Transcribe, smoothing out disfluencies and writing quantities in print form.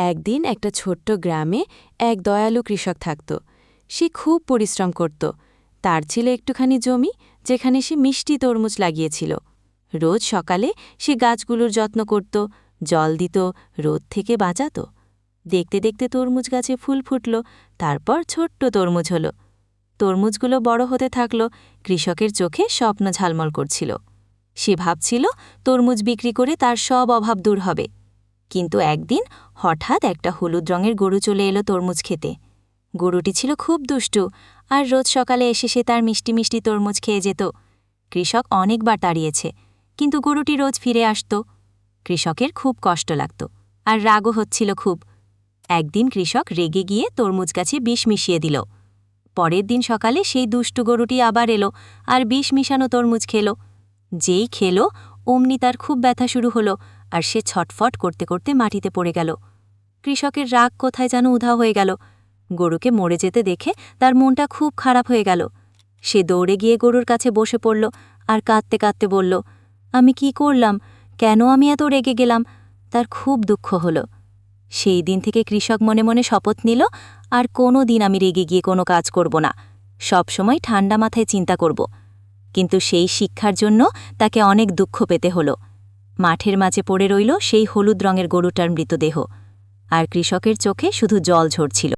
একদিন একটা ছোট্ট গ্রামে এক দয়ালু কৃষক থাকত। সে খুব পরিশ্রম করত। তার ছিল একটুখানি জমি, যেখানে সে মিষ্টি তরমুজ লাগিয়েছিল। রোজ সকালে সে গাছগুলোর যত্ন করত, জল দিত, রোদ থেকে বাঁচাত। দেখতে দেখতে তরমুজ গাছে ফুল ফুটল, তারপর ছোট্ট তরমুজ হলো। তরমুজগুলো বড় হতে থাকল, কৃষকের চোখে স্বপ্ন ঝালমল করছিল। সে ভাবছিল তরমুজ বিক্রি করে তার সব অভাব দূর হবে। কিন্তু একদিন হঠাৎ একটা হলুদ রঙের গরু চলে এলো তরমুজ খেতে। গরুটি ছিল খুব দুষ্টু, আর রোজ সকালে এসে সে তার মিষ্টি মিষ্টি তরমুজ খেয়ে যেত। কৃষক অনেকবার তাড়িয়েছে, কিন্তু গরুটি রোজ ফিরে আসত। কৃষকের খুব কষ্ট লাগত, আর রাগও হচ্ছিল খুব। একদিন কৃষক রেগে গিয়ে তরমুজ গাছে বিষ মিশিয়ে দিল। পরের দিন সকালে সেই দুষ্টু গরুটি আবার এলো, আর বিষ মিশানো তরমুজ খেল। যেই খেল, অমনি তার খুব ব্যথা শুরু হলো, আর সে ছটফট করতে করতে মাটিতে পড়ে গেল। কৃষকের রাগ কোথায় যেন উধাও হয়ে গেল। গরুকে মরে যেতে দেখে তার মনটা খুব খারাপ হয়ে গেল। সে দৌড়ে গিয়ে গরুর কাছে বসে পড়ল, আর কাঁদতে কাঁদতে বলল, আমি কি করলাম, কেন আমি এত রেগে গেলাম? তার খুব দুঃখ হলো। সেই দিন থেকে কৃষক মনে মনে শপথ নিল, আর কোনো দিন আমি রেগে গিয়ে কোনো কাজ করব না, সবসময় ঠান্ডা মাথায় চিন্তা করব। কিন্তু সেই শিক্ষার জন্য তাকে অনেক দুঃখ পেতে হলো। মাঠের মাঝে পড়ে রইল সেই হলুদ রঙের গরুটার মৃতদেহ, আর কৃষকের চোখে শুধু জল ঝরছিল।